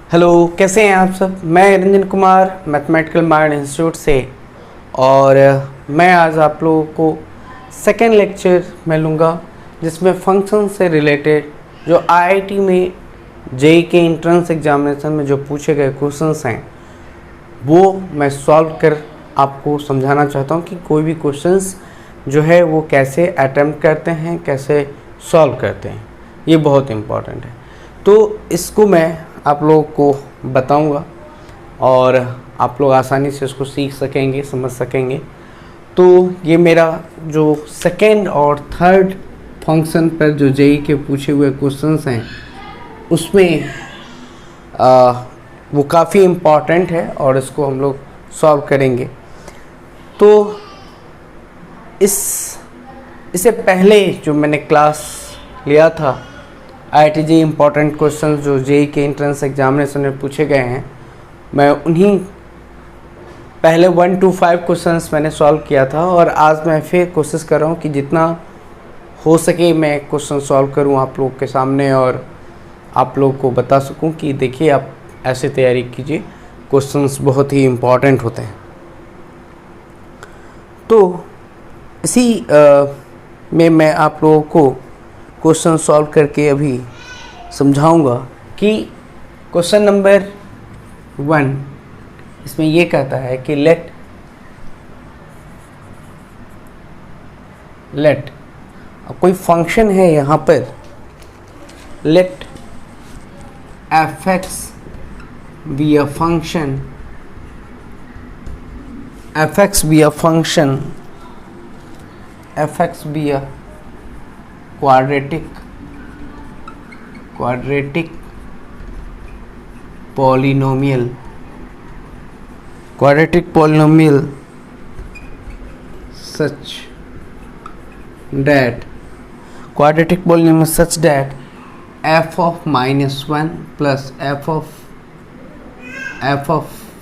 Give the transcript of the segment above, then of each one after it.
Hello, कैसे हैं आप सब। मैं Ranjan Kumar mathematical mind institute से, और मैं आज आप लोगों को सेकेंड लेक्चर में लूँगा जिसमें फंक्शन से रिलेटेड जो आईआईटी में जेईई के एंट्रेंस एग्जामिनेशन में जो पूछे गए क्वेश्चंस हैं वो मैं सॉल्व कर आपको समझाना चाहता हूँ कि कोई भी क्वेश्चंस जो है वो कैसे अटेम्प्ट करते हैं, कैसे सॉल्व करते हैं। ये बहुत इम्पॉर्टेंट है, तो इसको मैं आप लोगों को बताऊंगा और आप लोग आसानी से उसको सीख सकेंगे, समझ सकेंगे। तो ये मेरा जो सेकेंड और थर्ड फंक्शन पर जो जेईई के पूछे हुए क्वेश्चंस हैं उसमें वो काफ़ी इम्पॉर्टेंट है और इसको हम लोग सॉल्व करेंगे। तो इससे पहले जो मैंने क्लास लिया था आईआईटी जेईई इम्पॉर्टेंट क्वेश्चन जो जेईई के एंट्रेंस एग्जामिनेशन में पूछे गए हैं, मैं उन्हीं पहले 1 to 5 क्वेश्चंस मैंने सॉल्व किया था और आज मैं फिर कोशिश कर रहा हूँ कि जितना हो सके मैं क्वेश्चन सॉल्व करूँ आप लोग के सामने और आप लोग को बता सकूँ कि देखिए आप ऐसे तैयारी कीजिए, क्वेश्चंस बहुत ही इम्पॉर्टेंट होते हैं। तो इसी में मैं आप लोगों को क्वेश्चन सॉल्व करके अभी समझाऊंगा कि क्वेश्चन नंबर 1 इसमें ये कहता है कि लेट कोई फंक्शन है यहाँ पर, late fx be a function, fx be a function, fx be a quadratic polynomial such that f of minus 1 plus f of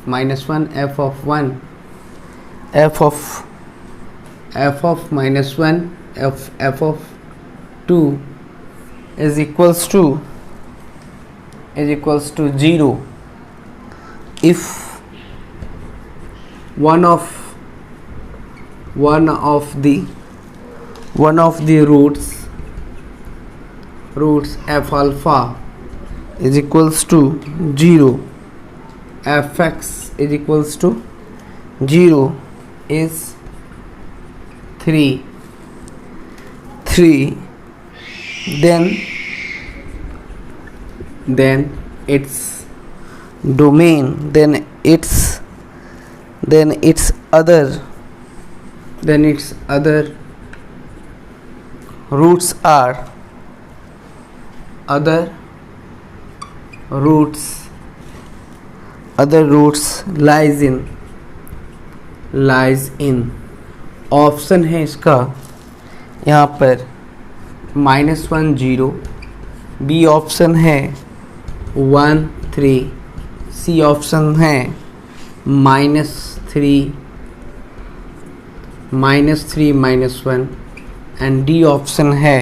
minus 1 f of minus 1 f of 2 is equals to 0 if one of the roots f alpha is equals to 0, fx is equals to 0 is 3, then its domain, then its other roots are lies in option है इसका यहाँ पर -1 0, B option है 1 3, C option है -3 -1 and D option है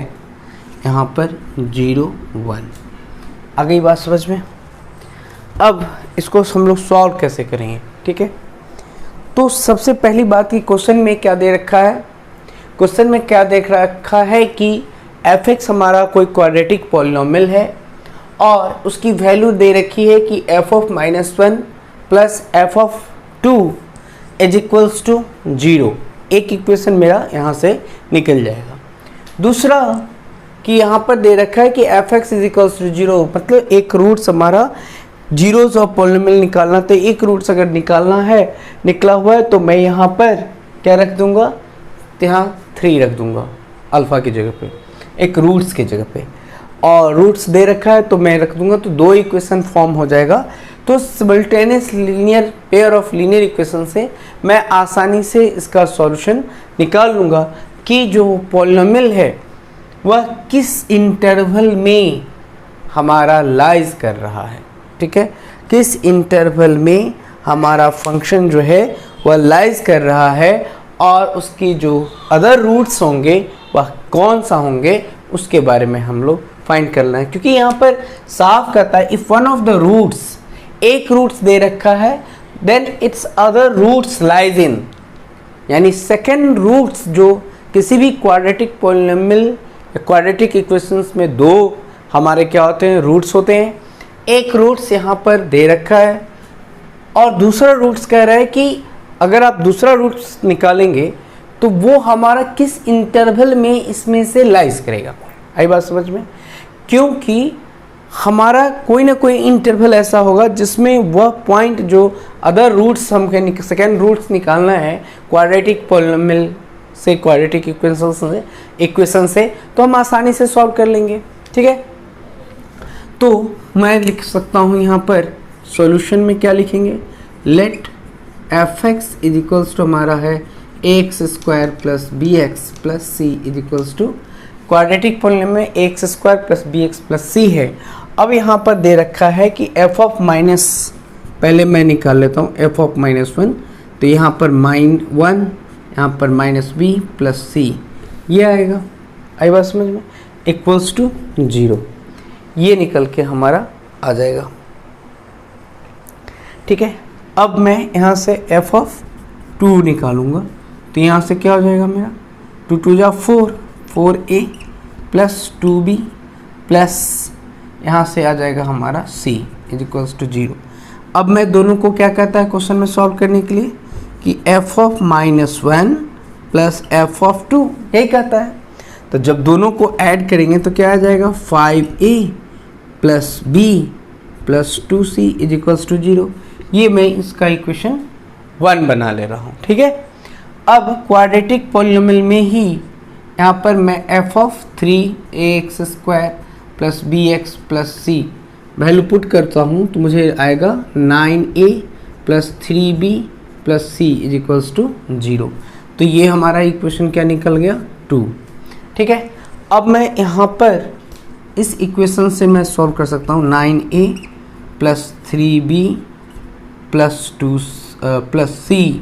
यहाँ पर 0 1। आ गई बात समझ में। अब इसको हम लोग सॉल्व कैसे करेंगे, ठीक है। तो सबसे पहली बात कि क्वेश्चन में क्या दे रखा है, क्वेश्चन में क्या देख रखा है कि fx हमारा कोई क्वाड्रेटिक पॉलिनोमियल है और उसकी वैल्यू दे रखी है कि f of -1 plus f of 2 is equals to 0। एक इक्वेशन मेरा यहाँ से निकल जाएगा। दूसरा कि यहाँ पर दे रखा है कि fx इज इक्वल्स टू 0, मतलब एक रूट्स हमारा जीरोस ऑफ पॉलिनोमियल निकालना। तो एक रूट्स अगर निकला हुआ है तो मैं यहाँ पर क्या रख दूंगा, तो यहाँ 3 रख दूंगा अल्फ़ा की जगह पे, एक रूट्स की जगह पे, और रूट्स दे रखा है तो मैं रख दूंगा, तो 2 इक्वेशन फॉर्म हो जाएगा। तो simultaneous linear pair of linear equation से मैं आसानी से इसका सॉल्यूशन निकाल लूँगा कि जो पॉलिनोमियल है वह किस इंटरवल में हमारा लाइज कर रहा है, ठीक है। किस इंटरवल में हमारा फंक्शन जो है वह लाइज कर रहा है और उसकी जो अदर रूट्स होंगे वह कौन सा होंगे उसके बारे में हम लोग फाइंड करना है। क्योंकि यहाँ पर साफ कहता है if one of the roots एक रूट्स दे रखा है, then its other roots lies in, यानी सेकेंड रूट्स जो किसी भी क्वाड्रेटिक पॉलिनोमियल या क्वाड्रेटिक इक्वेशंस में दो हमारे क्या होते हैं, रूट्स होते हैं। एक रूट्स यहाँ पर दे रखा है और दूसरा रूट्स कह रहा है कि अगर आप दूसरा रूट्स निकालेंगे तो वो हमारा किस इंटरवल में इसमें से लाइज करेगा। आई बात समझ में? क्योंकि हमारा कोई ना कोई इंटरवल ऐसा होगा जिसमें वह पॉइंट जो अदर रूट्स हमको सेकेंड रूट्स निकालना है क्वाड्रेटिक पॉलिनोमियल से, क्वाड्रेटिक इक्वेशन से, तो हम आसानी से सॉल्व कर लेंगे। ठीक है, तो मैं लिख सकता हूँ यहाँ पर सॉल्यूशन में क्या लिखेंगे, let f x is equals to हमारा है a x square plus b x plus c is equals to, quadratic polynomial में a x square plus b x plus c है। अब यहाँ पर दे रखा है कि एफ ऑफ माइनस, पहले मैं निकाल लेता हूँ एफ ऑफ -1, तो यहाँ पर -1, यहाँ पर -b प्लस सी, ये आएगा। आई बात समझ में? इक्वल्स टू 0, ये निकल के हमारा आ जाएगा। ठीक है, अब मैं यहाँ से एफ ऑफ 2 निकालूंगा, तो यहाँ से क्या हो जाएगा मेरा 2 2 जा 4, 4a प्लस 2b प्लस यहाँ से आ जाएगा हमारा c इज इक्वल्स टू 0। अब मैं दोनों को क्या कहता है क्वेश्चन में सॉल्व करने के लिए कि f of -1 plus f of 2, यही कहता है। तो जब दोनों को ऐड करेंगे तो क्या आ जाएगा 5a plus b plus 2c is equals to 0। ये मैं इसका इक्वेशन 1 बना ले रहा हूँ। ठीक है, अब क्वाड्रेटिक पॉलिनोमियल में ही यहाँ पर मैं f of 3ax square plus b x plus c value put करता हूँ तो मुझे आएगा 9a plus 3b plus c is equals to 0। तो ये हमारा इक्वेशन क्या निकल गया 2। ठीक है, अब मैं यहाँ पर इस इक्वेशन से मैं सॉल्व कर सकता हूँ 9a plus 3b plus 2 plus सी,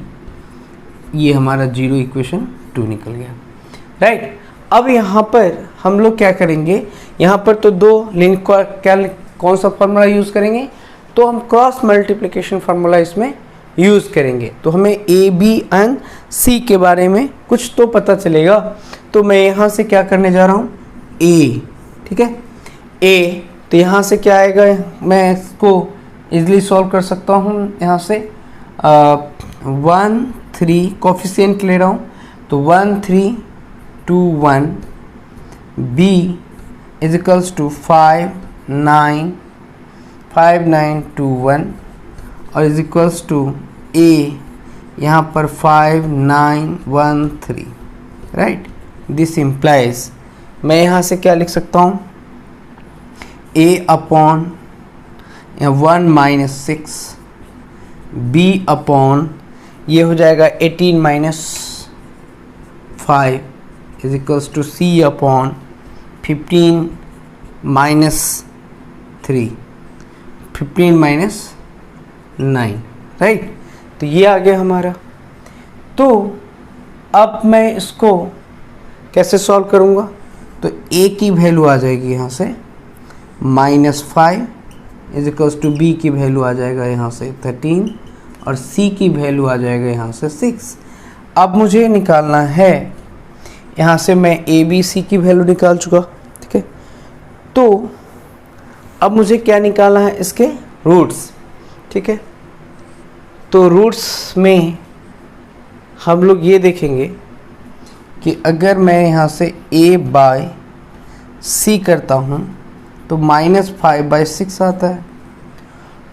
ये हमारा 0 इक्वेशन 2 निकल गया। राइट, अब यहाँ पर हम लोग क्या करेंगे, यहाँ पर तो दो लिंक क्या कौन सा फार्मूला यूज़ करेंगे, तो हम क्रॉस मल्टीप्लिकेशन फार्मूला इसमें यूज़ करेंगे। तो हमें ए बी एंड सी के बारे में कुछ तो पता चलेगा। तो मैं यहाँ से क्या करने जा रहा हूँ ए, ठीक है, ए, तो यहाँ से क्या आएगा, मैं इसको इजीली सॉल्व कर सकता हूँ। यहाँ से 1 3 कोफिशिएंट ले रहा हूँ, तो 1 3 2 1, b इज इक्वल्स टू 5 9 5 9 2 1 और इज इक्वल्स टू a यहाँ पर 5 9 1 3। राइट, दिस इम्प्लाइज, मैं यहाँ से क्या लिख सकता हूँ a upon 1 minus 6 b upon ये हो जाएगा 18 minus 5 is equals to c upon 15 minus 3 15 minus 9। Right, तो ये आ गया हमारा। तो अब मैं इसको कैसे सॉल्व करूँगा, तो a की वैल्यू आ जाएगी यहाँ से -5 इज इक्वल्स टू b की वैल्यू आ जाएगा यहाँ से 13 और c की वैल्यू आ जाएगा यहाँ से 6। अब मुझे निकालना है, यहाँ से मैं a b c की वैल्यू निकाल चुका। ठीक है, तो अब मुझे क्या निकालना है, इसके रूट्स। ठीक है, तो रूट्स में हम लोग ये देखेंगे कि अगर मैं यहाँ से a बाय c करता हूँ तो -5/6 आता है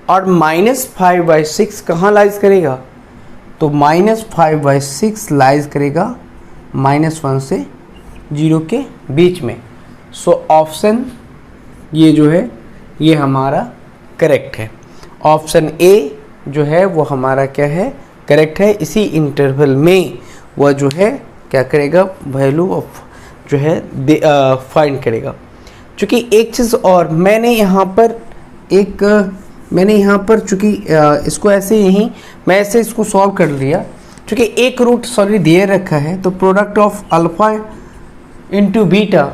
और -5/6 कहाँ लाइज करेगा, तो -5/6 लाइज करेगा -1 से 0 के बीच में। सो ऑप्शन ये जो है ये हमारा करेक्ट है। ऑप्शन ए जो है वो हमारा क्या है, करेक्ट है। इसी इंटरवल में वह जो है क्या करेगा, वैल्यू ऑफ जो है फाइंड करेगा। चूँकि एक चीज़ और मैंने यहाँ पर चूँकि इसको ऐसे यहीं मैं ऐसे इसको सॉल्व कर लिया, चूँकि एक रूट सॉरी दे रखा है, तो product of alpha into beta,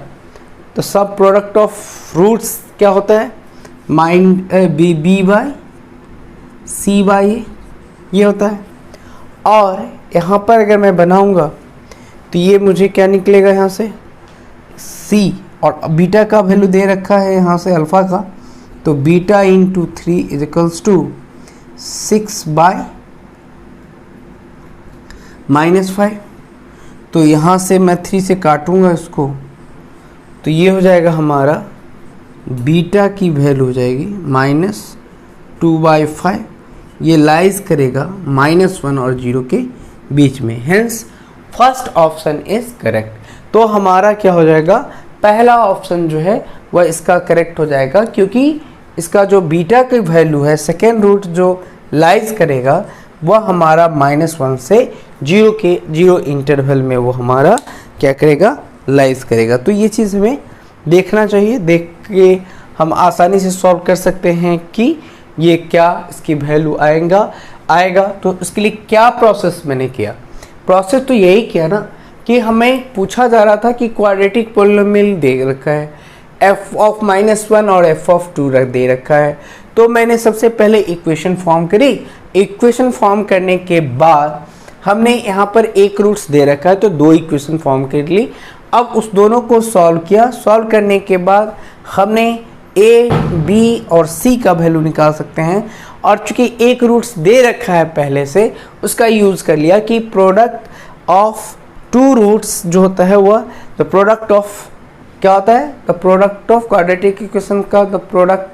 तो सब प्रोडक्ट ऑफ रूट्स क्या होता है, बी बाय सी बाई ए, ये होता है। और यहाँ पर अगर मैं बनाऊँगा तो ये मुझे क्या निकलेगा यहाँ से, सी, और बीटा का वैल्यू दे रखा है यहाँ से अल्फ़ा का, तो beta into 3 is equals to 6/-5। तो यहाँ से मैं 3 से काटूंगा इसको, तो ये हो जाएगा हमारा बीटा की वैल्यू हो जाएगी -2/5। ये लाइज करेगा -1 और 0 के बीच में, hence first option is correct. तो हमारा क्या हो जाएगा, पहला ऑप्शन जो है वह इसका करेक्ट हो जाएगा, क्योंकि इसका जो बीटा की वैल्यू है सेकेंड रूट जो लाइज करेगा वह हमारा -1 से 0 के 0 इंटरवल में वो हमारा क्या करेगा, लाइज करेगा। तो ये चीज़ हमें देखना चाहिए, देख के हम आसानी से सॉल्व कर सकते हैं कि ये क्या इसकी वैल्यू आएगा। तो इसके लिए क्या प्रोसेस मैंने किया, प्रोसेस तो यही किया ना कि हमें पूछा जा रहा था कि क्वाड्रेटिक पॉलिनोमियल दे रखा है, f ऑफ -1 और f ऑफ 2 दे रखा है। तो मैंने सबसे पहले इक्वेशन फॉर्म करी। इक्वेशन फॉर्म करने के बाद हमने यहाँ पर एक रूट्स दे रखा है तो 2 इक्वेशन फॉर्म कर ली। अब उस दोनों को सॉल्व किया, सॉल्व करने के बाद हमने a, b और c का वैल्यू निकाल सकते हैं। और चूंकि एक रूट्स दे रखा है पहले से, उसका यूज़ कर लिया कि प्रोडक्ट ऑफ 2 रूट्स जो होता है वह द प्रोडक्ट ऑफ क्या होता है, the product of quadratic equation का the product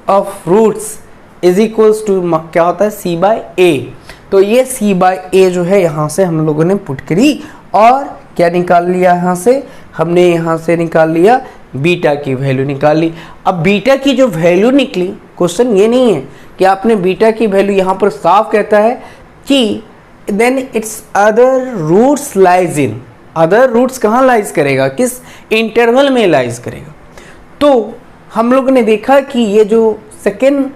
of roots is equals to क्या होता है, c/a। तो ये c/a जो है यहाँ से हम लोगों ने पुट करी और क्या निकाल लिया, यहाँ से हमने यहाँ से निकाल लिया बीटा की वैल्यू निकाल ली। अब बीटा की जो वैल्यू निकली, क्वेश्चन ये नहीं है कि आपने बीटा की वैल्यू, यहाँ पर साफ कहता है कि then its other roots lies in, other roots कहाँ लाइज करेगा, किस इंटरवल में लाइज करेगा। तो हम लोग ने देखा कि ये जो सेकेंड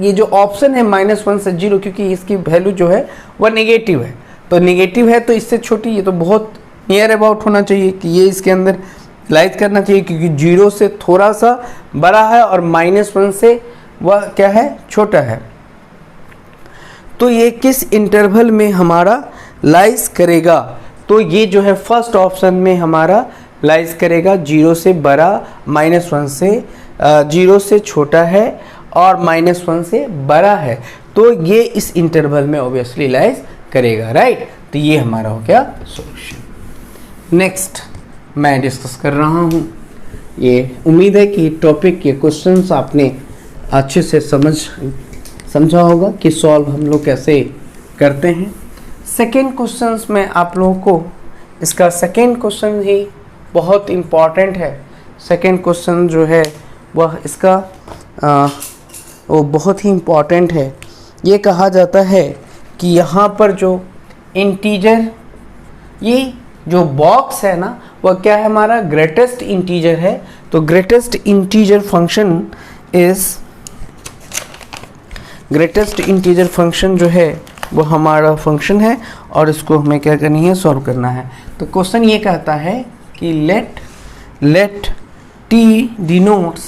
ये जो ऑप्शन है -1 से 0, क्योंकि इसकी वैल्यू जो है वह नेगेटिव है, तो नेगेटिव है तो इससे छोटी, ये तो बहुत नियर अबाउट होना चाहिए कि ये इसके अंदर लाइज करना चाहिए, क्योंकि 0 से थोड़ा सा बड़ा है और -1 से वह क्या है, छोटा है। तो ये किस इंटरवल में हमारा लाइज करेगा, तो ये जो है फर्स्ट ऑप्शन में हमारा लाइज करेगा 0 से बड़ा, -1 से 0 से छोटा है और -1 से बड़ा है, तो ये इस इंटरवल में ऑब्वियसली लाइज करेगा, राइट। तो ये हमारा हो गया सॉल्यूशन। नेक्स्ट मैं डिस्कस कर रहा हूँ, ये उम्मीद है कि टॉपिक के क्वेश्चंस आपने अच्छे से समझा होगा कि सॉल्व हम लोग कैसे करते हैं। सेकेंड क्वेश्चंस में आप लोगों को, इसका सेकेंड क्वेश्चन ही बहुत इम्पॉर्टेंट है। सेकेंड क्वेश्चन जो है वह इसका वो बहुत ही इम्पॉर्टेंट है। ये कहा जाता है कि यहाँ पर जो इंटीजर, ये जो बॉक्स है ना, वह क्या है, हमारा ग्रेटेस्ट इंटीजर है। तो ग्रेटेस्ट इंटीजर फंक्शन जो है वो हमारा फंक्शन है और इसको हमें क्या करनी है, सॉल्व करना है। तो क्वेश्चन ये कहता है कि late t denotes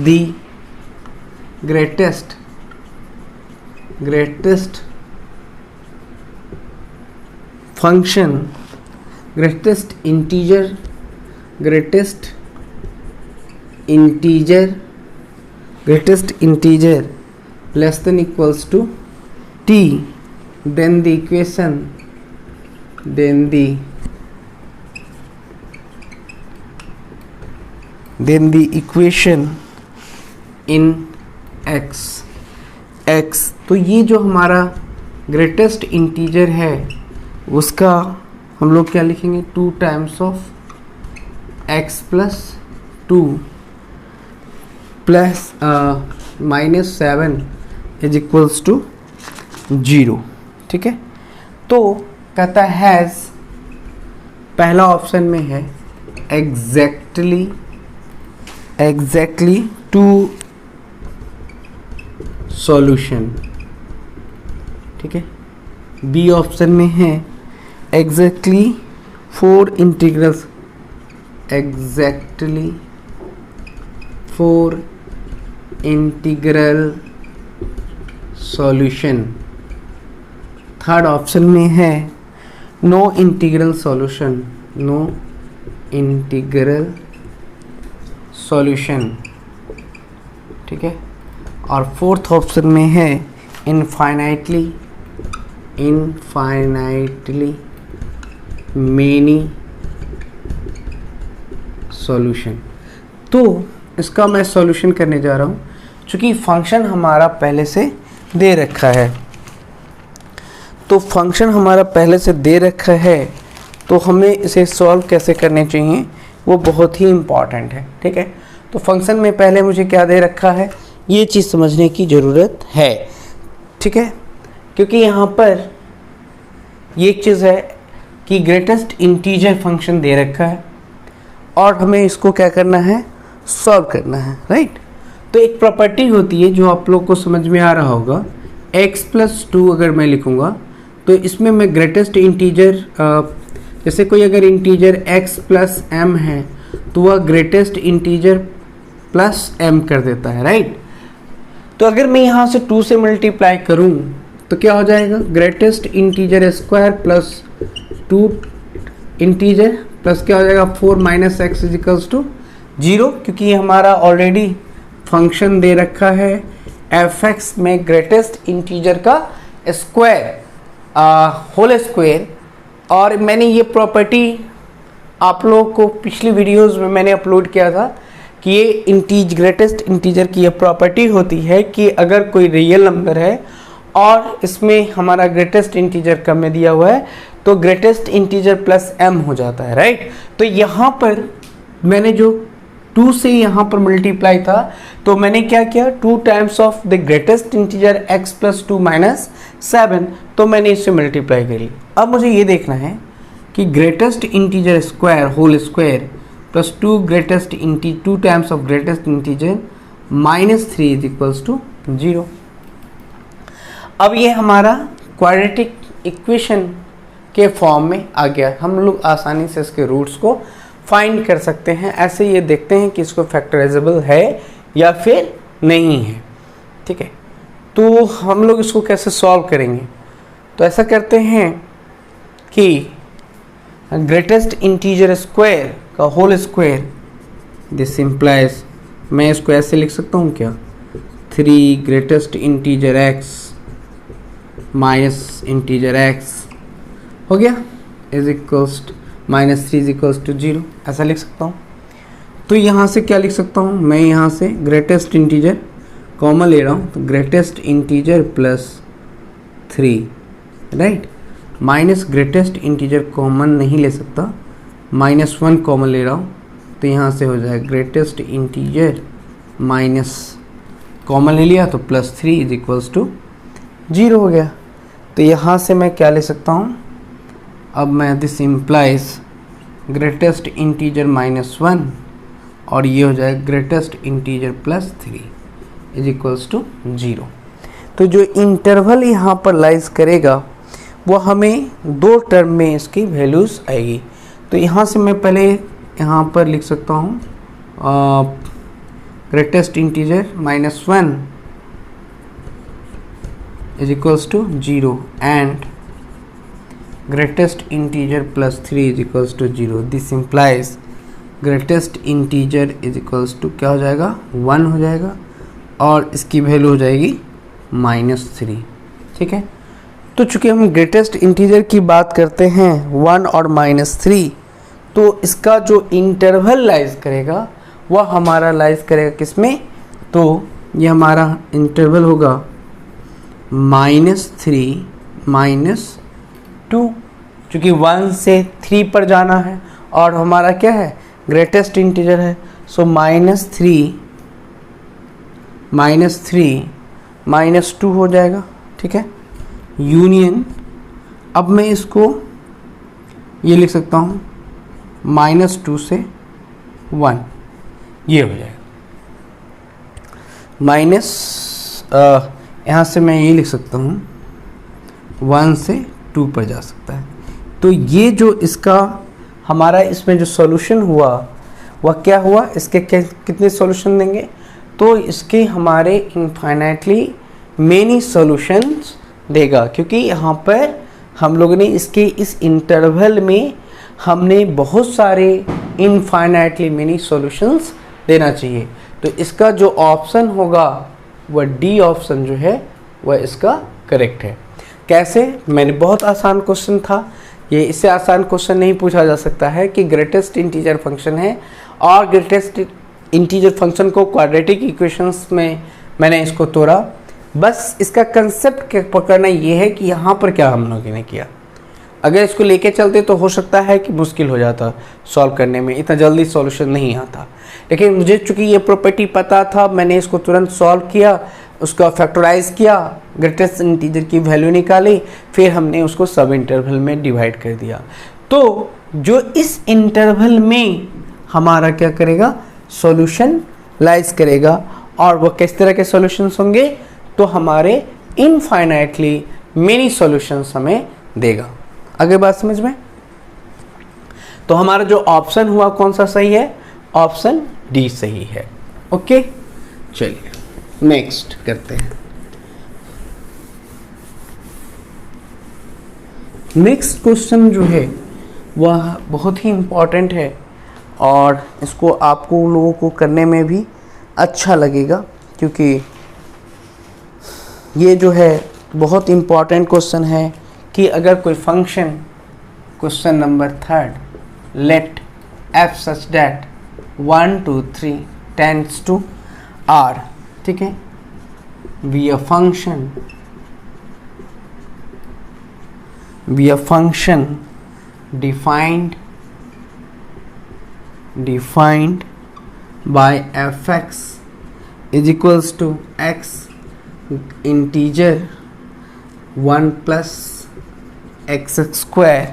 the greatest function, greatest integer less than equals to t, then the equation in x। तो ये जो हमारा ग्रेटेस्ट इंटीजर है उसका हम लोग क्या लिखेंगे, 2 times of x plus 2 plus -7 is equals to 0, ठीक है। तो कहता है पहला ऑप्शन में है एग्जैक्टली 2 सॉल्यूशन, ठीक है। बी ऑप्शन में है exactly 4 integrals, exactly four integral solution. Third option में है no integral solution, no integral solution, ठीक है। और फोर्थ ऑप्शन में है इनफाइनाइटली मेनी सॉल्यूशन। तो इसका मैं सॉल्यूशन करने जा रहा हूँ। चूँकि फंक्शन हमारा पहले से दे रखा है, तो फंक्शन हमारा पहले से दे रखा है, तो हमें इसे सॉल्व कैसे करने चाहिए वो बहुत ही इम्पॉर्टेंट है, ठीक है। तो फंक्शन में पहले मुझे क्या दे रखा है ये चीज़ समझने की ज़रूरत है, ठीक है। क्योंकि यहाँ पर ये एक चीज़ है कि ग्रेटेस्ट इंटीजर फंक्शन दे रखा है और हमें इसको क्या करना है, सॉल्व करना है, राइट। तो एक प्रॉपर्टी होती है जो आप लोग को समझ में आ रहा होगा, x+2 अगर मैं लिखूँगा तो इसमें मैं ग्रेटेस्ट इंटीजर, जैसे कोई अगर इंटीजर x+m है तो वह ग्रेटेस्ट इंटीजर +m कर देता है, राइट। तो अगर मैं यहाँ से 2 से मल्टीप्लाई करूँ तो क्या हो जाएगा, greatest integer square plus 2 integer plus क्या हो जाएगा 4 - x = 0, क्योंकि ये हमारा ऑलरेडी फंक्शन दे रखा है f(x) में ग्रेटेस्ट इंटीजर का स्क्वायर होल स्क्वायर। और मैंने ये प्रॉपर्टी आप लोगों को पिछली वीडियोस में मैंने अपलोड किया था कि ये ग्रेटेस्ट इंटीजर की ये प्रॉपर्टी होती है कि अगर कोई रियल नंबर है और इसमें हमारा ग्रेटेस्ट इंटीजर कम में दिया हुआ है तो ग्रेटेस्ट इंटीजर +m हो जाता है, राइट। तो यहाँ पर मैंने जो 2 से यहाँ पर मल्टीप्लाई था तो मैंने क्या किया, 2 times of the greatest integer x+2 - 7, तो मैंने इससे मल्टीप्लाई करी। अब मुझे ये देखना है कि greatest integer square whole square plus 2 times of greatest integer -3 = 0। अब ये हमारा क्वाड्रेटिक इक्वेशन के फॉर्म में आ गया। हम लोग आसानी से इसके रूट्स को फाइंड कर सकते हैं। ऐसे ये देखते हैं कि इसको फैक्टराइजेबल है या फिर नहीं है, ठीक है। तो हम लोग इसको कैसे सॉल्व करेंगे, तो ऐसा करते हैं कि ग्रेटेस्ट इंटीजर स्क्वायर का होल स्क्वायर, दिस इम्प्लाइज, मैं इसको ऐसे लिख सकता हूँ क्या, 3 greatest integer x minus integer x हो गया -3 = 0, ऐसा लिख सकता हूँ। तो यहाँ से क्या लिख सकता हूँ, मैं यहाँ से ग्रेटेस्ट इंटीजर कॉमन ले रहा हूँ, तो greatest integer +3, right, minus greatest integer common नहीं ले सकता, -1 कॉमन ले रहा हूँ, तो यहाँ से हो जाएगा ग्रेटेस्ट इंटीजर माइनस कॉमन ले लिया तो +3 = 0 हो गया। तो यहाँ से मैं क्या ले सकता हूँ, अब मैं दिस इम्प्लाइज ग्रेटेस्ट इंटीजर -1 और ये हो जाएगा ग्रेटेस्ट इंटीजर +3 = 0। तो जो इंटरवल यहाँ पर लाइज करेगा वो हमें 2 टर्म में इसकी वैल्यूज़ आएगी। तो यहाँ से मैं पहले यहाँ पर लिख सकता हूँ greatest integer -1 = 0 and greatest integer +3 = 0। This implies greatest integer क्या हो जाएगा, 1 हो जाएगा और इसकी वैल्यू हो जाएगी -3, ठीक है। तो चूँकि हम ग्रेटेस्ट इंटीजर की बात करते हैं 1 और -3, तो इसका जो इंटरवल लाइज करेगा वह हमारा लाइज करेगा किस में, तो ये हमारा इंटरवल होगा -3 -2, चूँकि 1 से 3 पर जाना है और हमारा क्या है, ग्रेटेस्ट इंटीजर है, सो -3 -2 हो जाएगा, ठीक है। यूनियन, अब मैं इसको ये लिख सकता हूँ -2 से 1, ये हो जाएगा यहाँ से मैं ये लिख सकता हूँ 1 से 2 पर जा सकता है। तो ये जो इसका हमारा इसमें जो सॉल्यूशन हुआ वह क्या हुआ, इसके कितने सॉल्यूशन देंगे, तो इसके हमारे इनफाइनाइटली मेनी सॉल्यूशंस देगा, क्योंकि यहाँ पर हम लोगों ने इसके इस इंटरवल में हमने बहुत सारे इनफाइनाइटली मेनी सॉल्यूशंस देना चाहिए। तो इसका जो ऑप्शन होगा वह डी ऑप्शन जो है वह इसका करेक्ट है। कैसे, मैंने बहुत आसान क्वेश्चन था ये, इससे आसान क्वेश्चन नहीं पूछा जा सकता है कि ग्रेटेस्ट इंटीजर फंक्शन है और ग्रेटेस्ट इंटीजर फंक्शन को क्वाड्रेटिक इक्वेशंस में मैंने इसको तोड़ा। बस इसका कंसेप्ट पकड़ना ये है कि यहाँ पर क्या हम लोगों ने किया। अगर इसको लेके चलते तो हो सकता है कि मुश्किल हो जाता सॉल्व करने में, इतना जल्दी सॉल्यूशन नहीं आता, लेकिन मुझे चूंकि ये प्रॉपर्टी पता था, मैंने इसको तुरंत सॉल्व किया, उसका फैक्टराइज किया, ग्रेटेस्ट इंटीजर की वैल्यू निकाली, फिर हमने उसको सब इंटरवल में डिवाइड कर दिया। तो जो इस इंटरवल में हमारा क्या करेगा, सॉल्यूशन लाइज करेगा, और वो किस तरह के सॉल्यूशंस होंगे, तो हमारे इनफाइनाइटली मेनी सॉल्यूशंस हमें देगा। आगे बात समझ में। तो हमारा जो ऑप्शन हुआ कौन सा सही है, ऑप्शन डी सही है। ओके, चलिए नेक्स्ट करते हैं। नेक्स्ट क्वेश्चन जो है वह बहुत ही इम्पॉर्टेंट है और इसको आपको लोगों को करने में भी अच्छा लगेगा, क्योंकि ये जो है बहुत इम्पॉर्टेंट क्वेश्चन है कि अगर कोई function, question number 3, let f such that 1 2 3 tends to r, ठीक है, be a function defined by fx is equals to x integer 1 plus x square,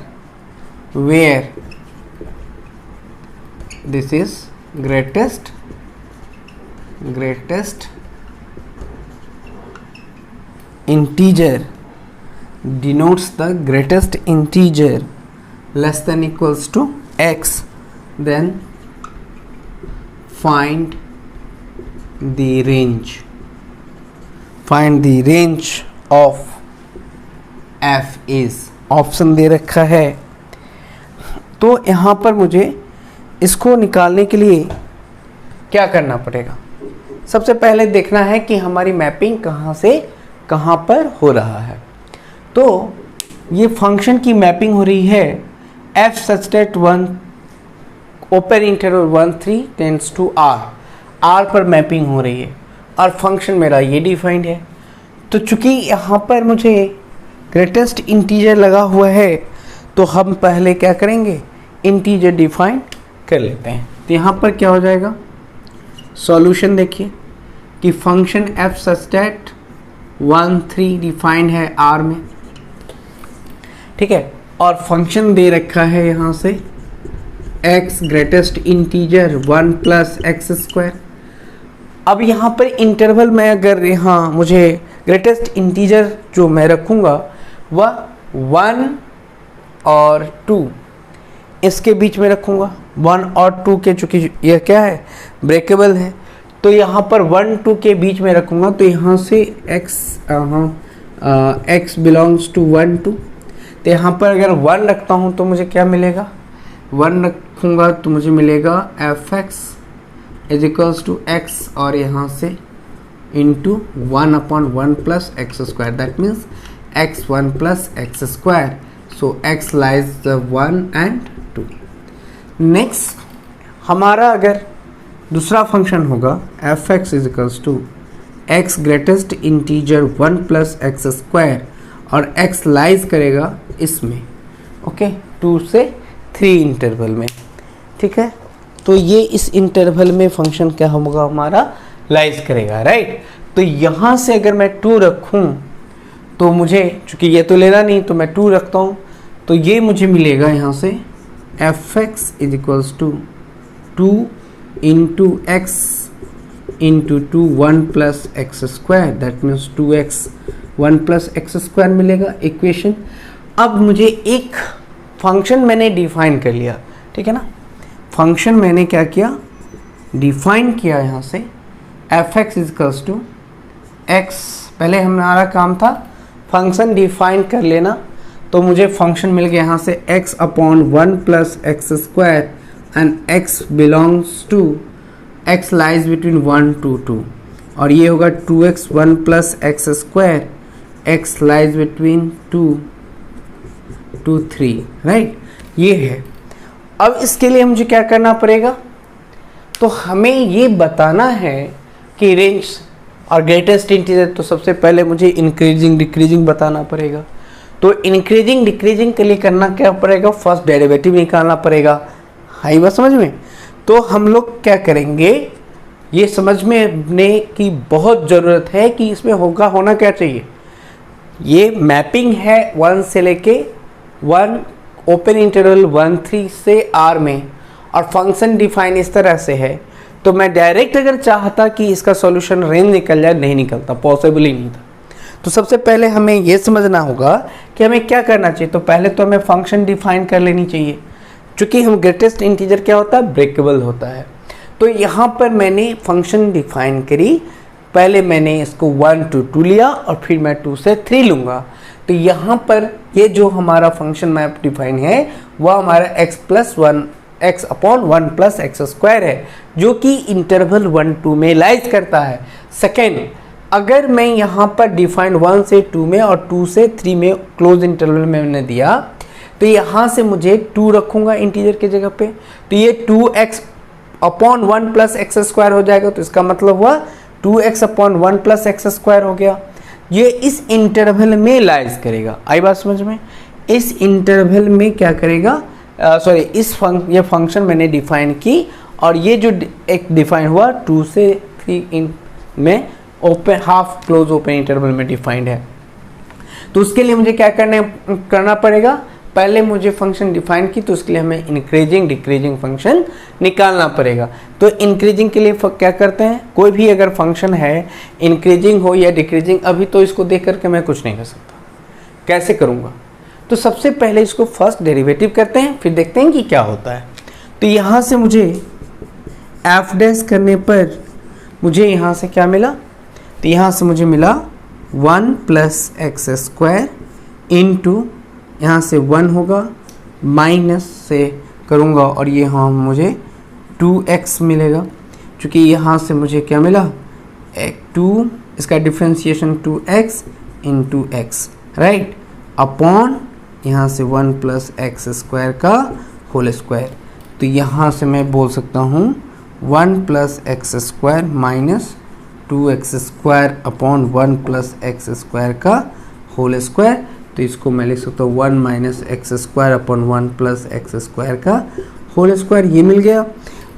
where this is greatest integer, denotes the greatest integer less than equals to x, then find the range of f is, option दे रखा है। तो यहाँ पर मुझे इसको निकालने के लिए क्या करना पड़ेगा, सबसे पहले देखना है कि हमारी मैपिंग कहाँ से कहाँ पर हो रहा है। तो ये फंक्शन की मैपिंग हो रही है f such that 1 open interval 1 3 tends to r पर मैपिंग हो रही है और फंक्शन मेरा ये डिफाइंड है। तो चूंकि यहाँ पर मुझे ग्रेटेस्ट इंटीजर लगा हुआ है, तो हम पहले क्या करेंगे, इंटीजर डिफाइन कर लेते हैं। तो यहाँ पर क्या हो जाएगा, सॉल्यूशन देखिए कि function f such that 1 3 defined है r में, ठीक है, और फंक्शन दे रखा है यहाँ से x greatest integer 1 plus x square. अब यहाँ पर इंटरवल में अगर यहाँ मुझे ग्रेटेस्ट इंटीजर जो मैं रखूँगा वह 1 और 2 इसके बीच में रखूँगा। 1 और 2 के, चूँकि यह क्या है, ब्रेकेबल है, तो यहाँ पर 1 2 के बीच में रखूँगा। तो यहाँ से x बिलोंग्स टू 1 2, तो यहाँ पर अगर 1 रखता हूँ तो मुझे क्या मिलेगा, 1 रखूँगा तो मुझे मिलेगा fx is equals to x, और यहाँ से into 1/1 plus x square, that means x 1 plus x square. So x lies the 1 and 2। Next हमारा अगर दूसरा फंक्शन होगा fx is equals to x greatest integer 1 plus x square, और x lies करेगा इसमें, ओके, 2 से 3 इंटरवल में, ठीक है। तो ये इस इंटरवल में फंक्शन क्या होगा, हमारा लाइज करेगा, राइट। तो यहाँ से अगर मैं 2 रखूँ तो मुझे, चूँकि ये तो लेना नहीं, तो मैं 2 रखता हूँ, तो ये मुझे मिलेगा यहाँ से fx is equals to 2 into x into 2 1 plus x square, that means 2x 1 plus x square मिलेगा इक्वेशन। अब मुझे एक फंक्शन मैंने डिफाइन कर लिया, ठीक है ना। फंक्शन मैंने क्या किया, डिफाइन किया यहाँ से f x is equals to x. पहले हमारा काम था फंक्शन डिफाइन कर लेना, तो मुझे फंक्शन मिल गया यहाँ से x upon 1 plus x square and x belongs to x lies between 1 to 2, और ये होगा 2x 1 plus x square x lies between 2 to 3, right. ये है। अब इसके लिए मुझे क्या करना पड़ेगा, तो हमें ये बताना है कि रेंज और ग्रेटेस्ट इंटीजर, तो सबसे पहले मुझे इंक्रीजिंग डिक्रीजिंग बताना पड़ेगा। तो इंक्रीजिंग डिक्रीजिंग के लिए करना क्या पड़ेगा, फर्स्ट डेरिवेटिव निकालना पड़ेगा। आई बात समझ में। तो हम लोग क्या करेंगे, ये समझने की बहुत ज़रूरत है कि इसमें होना क्या चाहिए। ये मैपिंग है 1 से लेके 1 ओपन इंटरवल 1 3 से R में, और फंक्शन डिफाइन इस तरह से है। तो मैं डायरेक्ट अगर चाहता कि इसका सॉल्यूशन रेंज निकल जाए, नहीं निकलता, पॉसिबल ही नहीं था। तो सबसे पहले हमें ये समझना होगा कि हमें क्या करना चाहिए। तो पहले तो हमें फंक्शन डिफाइन कर लेनी चाहिए, क्योंकि हम ग्रेटेस्ट इंटीजर क्या होता है, ब्रेकेबल होता है। तो यहाँ पर मैंने फंक्शन डिफाइन करी, पहले मैंने इसको 1 to 2 लिया और फिर मैं 2 से 3 लूँगा। तो यहाँ पर ये जो हमारा फंक्शन मैप डिफाइन है वह हमारा x upon 1 plus x square है, जो कि इंटरवल 1 2 में लाइज करता है। सेकेंड, अगर मैं यहाँ पर डिफाइन 1 से 2 में और 2 से 3 में क्लोज इंटरवल में मैंने दिया, तो यहाँ से मुझे 2 रखूँगा इंटीजर की जगह पे, तो ये 2x upon 1 plus x square हो जाएगा। तो इसका मतलब हुआ 2x upon 1 plus x square हो गया। ये इस इंटरवल में लाइज करेगा। आई बात समझ में। इस इंटरवल में क्या करेगा, ये फंक्शन मैंने डिफाइन की, और ये जो एक डिफाइन हुआ 2 से 3 में open half close open interval में डिफाइंड है। तो उसके लिए मुझे क्या करना पड़ेगा, पहले मुझे फंक्शन डिफाइन की, तो उसके लिए हमें इंक्रीजिंग डिक्रीजिंग फंक्शन निकालना पड़ेगा। तो इंक्रीजिंग के लिए क्या करते हैं, कोई भी अगर फंक्शन है इंक्रीजिंग हो या डिक्रीजिंग, अभी तो इसको देख करके मैं कुछ नहीं कर सकता, कैसे करूँगा। तो सबसे पहले इसको फर्स्ट डेरिवेटिव करते हैं, फिर देखते हैं कि क्या होता है। तो यहाँ से मुझे एफ डैश करने पर मुझे यहाँ से क्या मिला, तो यहाँ से मुझे मिला 1 प्लस एक्स स्क्वायर इंटू, यहाँ से 1 होगा, माइनस से करूँगा और ये हाँ मुझे 2x मिलेगा, क्योंकि यहाँ से मुझे क्या मिला 2, इसका differentiation 2x into x, right, upon यहाँ से 1 प्लस एक्स स्क्वायर का होल स्क्वायर। तो यहाँ से मैं बोल सकता हूँ 1 plus x square minus 2x square upon 1 plus x square का होल स्क्वायर। तो इसको मैं लिख सकता हूँ 1 minus x square upon 1 plus x square का होल स्क्वायर। ये मिल गया।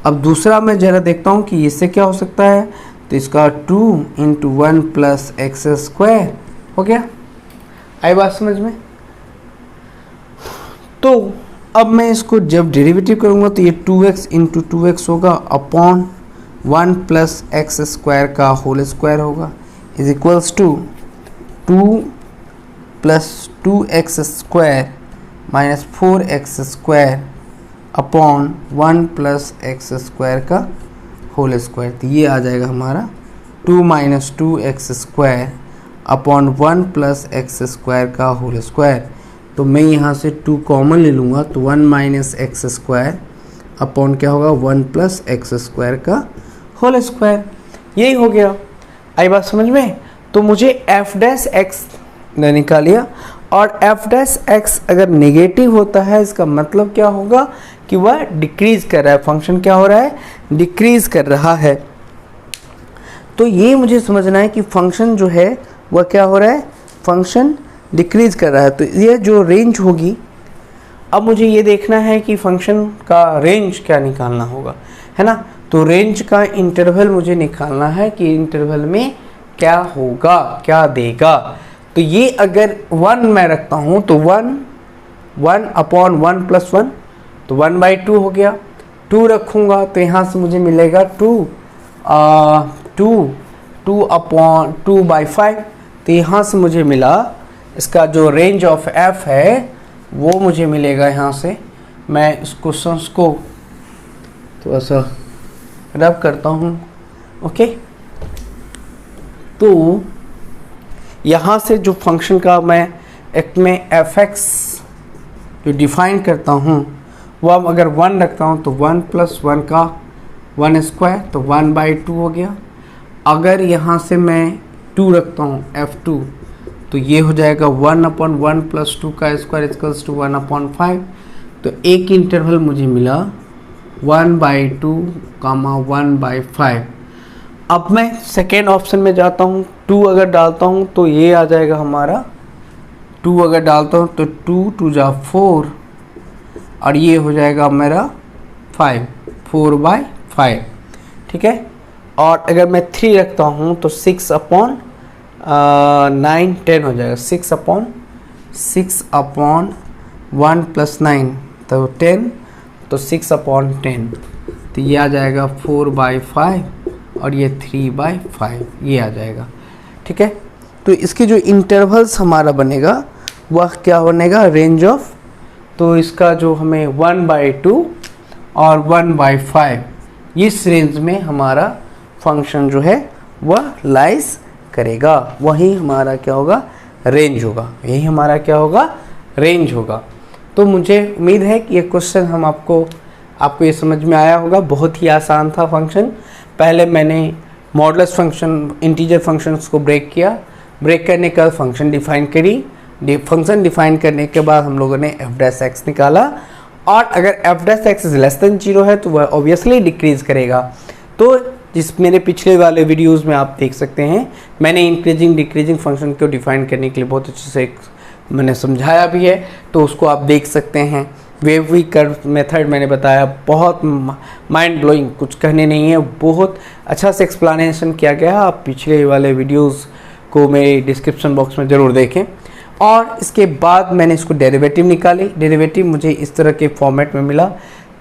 अब दूसरा मैं ज़रा देखता हूँ कि इससे क्या हो सकता है, तो इसका 2 इंटू 1 प्लस एक्स स्क्वायर हो गया। आई बात समझ में। तो अब मैं इसको जब डेरिवेटिव करूँगा तो ये 2x इंटू 2x होगा अपॉन 1 प्लस एक्स स्क्वायर का होल स्क्वायर होगा, is equals to 2 plus 2x square minus 4x square upon 1 plus x square का होल स्क्वायर। तो ये आ जाएगा हमारा 2 minus 2x square upon 1 plus x square का होल स्क्वायर। तो मैं यहाँ से 2 कॉमन ले लूँगा, तो 1 माइनस एक्स स्क्वायर अपॉन क्या होगा 1 प्लस एक्स स्क्वायर का होल स्क्वायर। यही हो गया। आई बात समझ में। तो मुझे एफ डैश एक्स ने निकालिया, और एफ डैश एक्स अगर नेगेटिव होता है इसका मतलब क्या होगा कि वह डिक्रीज कर रहा है, फंक्शन क्या हो रहा है, डिक्रीज कर रहा है। तो ये मुझे समझना है कि फंक्शन जो है वह क्या हो रहा है, फंक्शन डिक्रीज कर रहा है। तो ये जो रेंज होगी, अब मुझे ये देखना है कि फंक्शन का रेंज क्या निकालना होगा, है ना। तो रेंज का इंटरवल मुझे निकालना है कि इंटरवल में क्या होगा, क्या देगा। तो ये अगर 1 मैं रखता हूँ तो 1 अपॉन 1 प्लस 1, तो 1/2 हो गया। 2 रखूँगा तो यहाँ से मुझे मिलेगा 2 अपॉन 2/5। तो यहाँ से मुझे मिला इसका जो रेंज ऑफ एफ है वो मुझे मिलेगा। यहाँ से मैं इस क्वेश्चन को तो ऐसा रब करता हूँ। ओके, तो यहाँ से जो फंक्शन का मैं एक में एफ एक्स जो डिफाइन करता हूँ वो अब अगर 1 रखता हूँ तो 1 + 1 का 1 स्क्वायर, तो 1/2 हो गया। अगर यहाँ से मैं 2 रखता हूँ f2, तो ये हो जाएगा 1/1 + 2 का स्क्वायर इक्वल्स टू 1/5। तो एक इंटरवल मुझे मिला 1/2, 1/5। अब मैं सेकेंड ऑप्शन में जाता हूँ, 2 अगर डालता हूँ तो ये आ जाएगा हमारा 2 अगर डालता हूँ तो 2 2 जा 4 और ये हो जाएगा मेरा 5, 4/5। ठीक है, और अगर मैं 3 रखता हूँ तो 6/9 10 हो जाएगा। 6/1 + 9 तो 10, तो 6/10, तो ये आ जाएगा 4/5 और ये 3/5 ये आ जाएगा। ठीक है, तो इसके जो इंटरवल्स हमारा बनेगा वह क्या बनेगा, रेंज ऑफ, तो इसका जो हमें 1/2 और 1/5 इस रेंज में हमारा फंक्शन जो है वह लाइज करेगा, वही हमारा क्या होगा, रेंज होगा। यही हमारा क्या होगा, रेंज होगा। तो मुझे उम्मीद है कि ये क्वेश्चन आपको ये समझ में आया होगा। बहुत ही आसान था फंक्शन। पहले मैंने मॉडुलस फंक्शन, इंटीजर फंक्शंस को ब्रेक किया, ब्रेक करने के बाद फंक्शन डिफाइन करी, फंक्शन डिफाइन करने के बाद हम लोगों ने f' निकाला, और अगर f' इज लेस देन 0 है तो वह ऑब्वियसली डिक्रीज करेगा। तो जिस मेरे पिछले वाले वीडियोस में आप देख सकते हैं, मैंने इंक्रीजिंग डिक्रीजिंग फंक्शन को डिफाइन करने के लिए बहुत अच्छे से मैंने समझाया भी है, तो उसको आप देख सकते हैं। वेव वी कर्व मेथड मैंने बताया, बहुत माइंड ब्लोइंग, कुछ कहने नहीं है, बहुत अच्छा से एक्सप्लेनेशन किया गया। आप पिछले वाले वीडियोस को मेरे डिस्क्रिप्शन बॉक्स में ज़रूर देखें। और इसके बाद मैंने इसको डेरिवेटिव निकाली। डेरिवेटिव मुझे इस तरह के फॉर्मेट में मिला,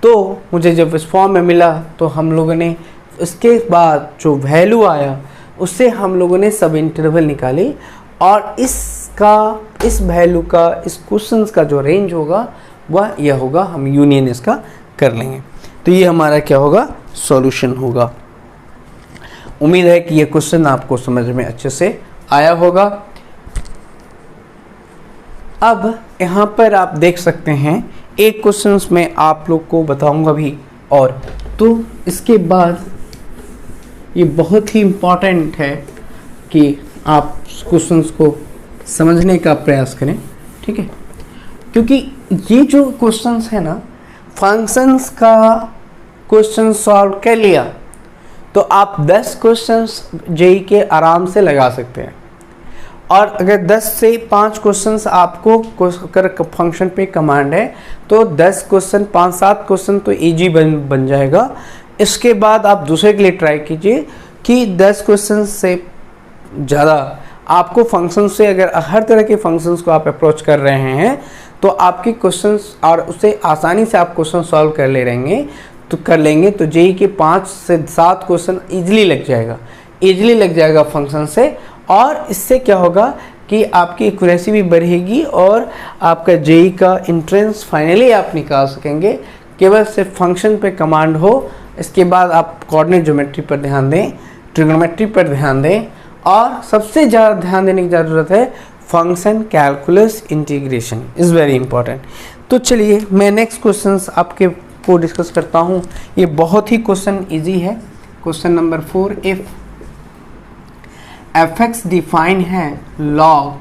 तो मुझे जब इस फॉर्म में मिला तो हम लोगों ने उसके बाद जो वैल्यू आया उससे हम लोगों ने सब इंटरवल निकाली, और इस वैल्यू का, इस क्वेश्चंस का जो रेंज होगा वह यह होगा। हम यूनियन इसका कर लेंगे, तो ये हमारा क्या होगा, सॉल्यूशन होगा। उम्मीद है कि ये क्वेश्चन आपको समझ में अच्छे से आया होगा। अब यहाँ पर आप देख सकते हैं एक क्वेश्चन में आप लोग को बताऊंगा भी, और तो इसके बाद ये बहुत ही इम्पॉर्टेंट है कि आप क्वेश्चंस को समझने का प्रयास करें। ठीक है, क्योंकि ये जो क्वेश्चंस है ना, फंक्शंस का क्वेश्चन सॉल्व कर लिया तो आप 10 क्वेश्चंस जेई के आराम से लगा सकते हैं। और अगर 10 से 5 क्वेश्चंस आपको अगर फंक्शन पे कमांड है तो 10 क्वेश्चन, 5-7 क्वेश्चन तो इजी बन जाएगा। इसके बाद आप दूसरे के लिए ट्राई कीजिए कि 10 क्वेश्चन से ज़्यादा आपको फंक्शन से, अगर हर तरह के फंक्शंस को आप अप्रोच कर रहे हैं तो आपके क्वेश्चंस, और उससे आसानी से आप क्वेश्चन सॉल्व कर लेंगे तो जेई के 5 से 7 क्वेश्चन इजीली लग जाएगा फंक्शन से। और इससे क्या होगा कि आपकी एक्यूरेसी भी बढ़ेगी और आपका जेई का एंट्रेंस फाइनली आप निकाल सकेंगे, केवल सिर्फ फंक्शन पे कमांड हो। इसके बाद आप कोऑर्डिनेट ज्योमेट्री पर ध्यान दें, ट्रिग्नोमेट्री पर ध्यान दें, और सबसे ज़्यादा ध्यान देने की ज़रूरत है function calculus integration is very important. तो चलिए मैं नेक्स्ट क्वेश्चन आपके को डिस्कस करता हूँ। ये बहुत ही क्वेश्चन इजी है। Question number 4, if f(x) define है log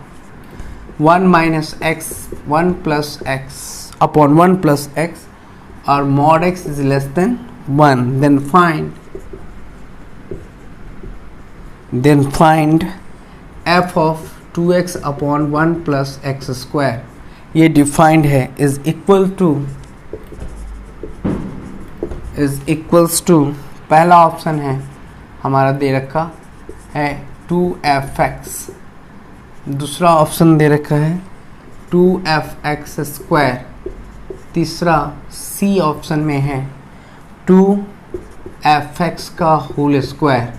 1 - x 1 + x upon 1 + x और mod x is less than 1, then find f of 2x upon 1 + x²। ये डिफाइंड है is equals to पहला ऑप्शन है हमारा दे रखा है 2f(x), दूसरा ऑप्शन दे रखा है 2f(x²), तीसरा सी ऑप्शन में है 2f(x) का होल स्क्वायर,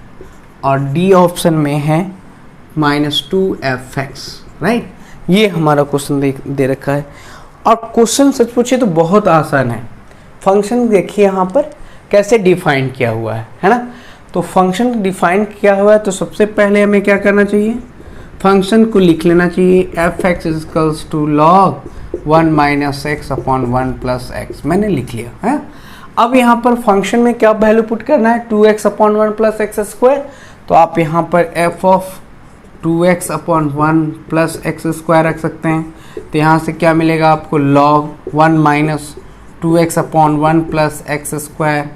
और डी ऑप्शन में है -2f(x), राइट। ये हमारा क्वेश्चन दे रखा है। और क्वेश्चन सच पूछिए तो बहुत आसान है। फंक्शन देखिए यहाँ पर कैसे डिफाइन किया हुआ है ना। तो फंक्शन डिफाइन किया हुआ है तो सबसे पहले हमें क्या करना चाहिए, फंक्शन को लिख लेना चाहिए f x equals to log 1 minus x upon 1 plus x, मैंने लिख लिया है। अब यहाँ पर फंक्शन में क्या वैल्यू पुट करना है, 2x upon 1 plus x square, तो आप यहाँ पर F of 2x upon 1 plus x square रख सकते हैं। तो यहाँ से क्या मिलेगा आपको, log 1 minus 2x upon 1 plus x square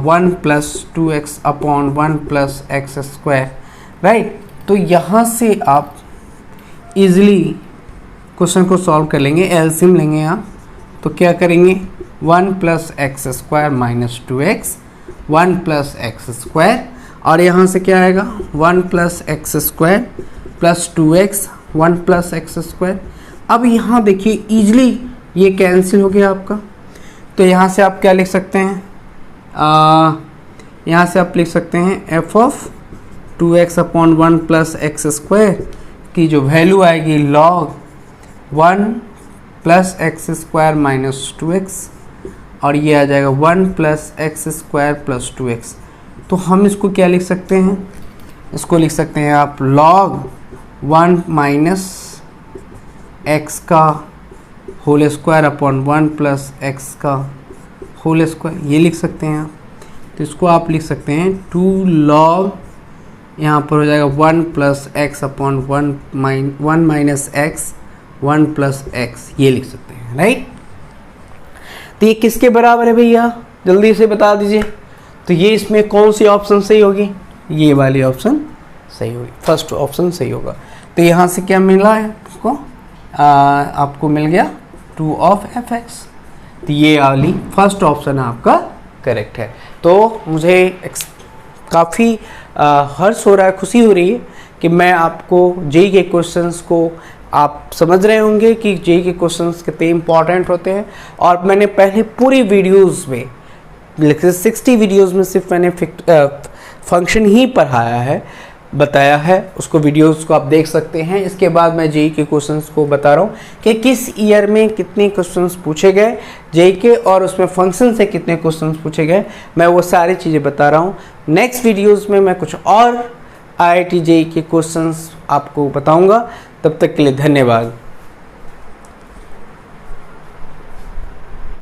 1 plus 2x upon 1 plus x square, right. तो यहाँ से आप इजीली क्वेश्चन को सॉल्व कर लेंगे, एलसीएम लेंगे आप, तो क्या करेंगे 1 plus x square minus 2x 1 plus x square, और यहाँ से क्या आएगा 1 plus x square plus 2x 1 plus x square. अब यहाँ देखिए इजली ये कैंसिल हो गया आपका, तो यहाँ से आप क्या लिख सकते हैं, यहाँ से आप लिख सकते हैं F of 2x upon 1 plus x square की जो वैल्यू आएगी log 1 plus x square minus 2x, और ये आ जाएगा 1 plus x square plus 2x। तो हम इसको क्या लिख सकते हैं, इसको लिख सकते हैं आप लॉग 1 माइनस एक्स का whole square upon 1 plus x का होल स्क्वायर, ये लिख सकते हैं आप। तो इसको आप लिख सकते हैं 2 लॉग, यहाँ पर हो जाएगा 1 plus x upon 1 minus x 1 plus x, ये लिख सकते हैं, राइट। तो ये किसके बराबर है भैया, जल्दी से बता दीजिए। तो ये इसमें कौन सी ऑप्शन सही होगी, ये वाली ऑप्शन सही होगी, फर्स्ट ऑप्शन सही होगा। तो यहाँ से क्या मिला है आपको, आपको मिल गया 2 ऑफ एफ एक्स, तो ये वाली फर्स्ट ऑप्शन आपका करेक्ट है। तो मुझे काफ़ी हर्ष हो रहा है, खुशी हो रही है कि मैं आपको जेईई के क्वेश्चंस को, आप समझ रहे होंगे कि जेईई के क्वेश्चंस कितने इंपॉर्टेंट होते हैं। और मैंने पहले पूरी वीडियोस में 60 वीडियोस में सिर्फ मैंने फंक्शन ही पढ़ाया है, बताया है, उसको वीडियोस को आप देख सकते हैं। इसके बाद मैं जेईई के क्वेश्चंस को बता रहा हूँ कि किस ईयर में कितने क्वेश्चंस पूछे गए जेईई के, और उसमें फंक्शन से कितने क्वेश्चंस पूछे गए, मैं वो सारी चीज़ें बता रहा हूँ। नेक्स्ट वीडियोस में मैं कुछ और IIT जेईई के क्वेश्चंस आपको बताऊँगा। तब तक के लिए धन्यवाद।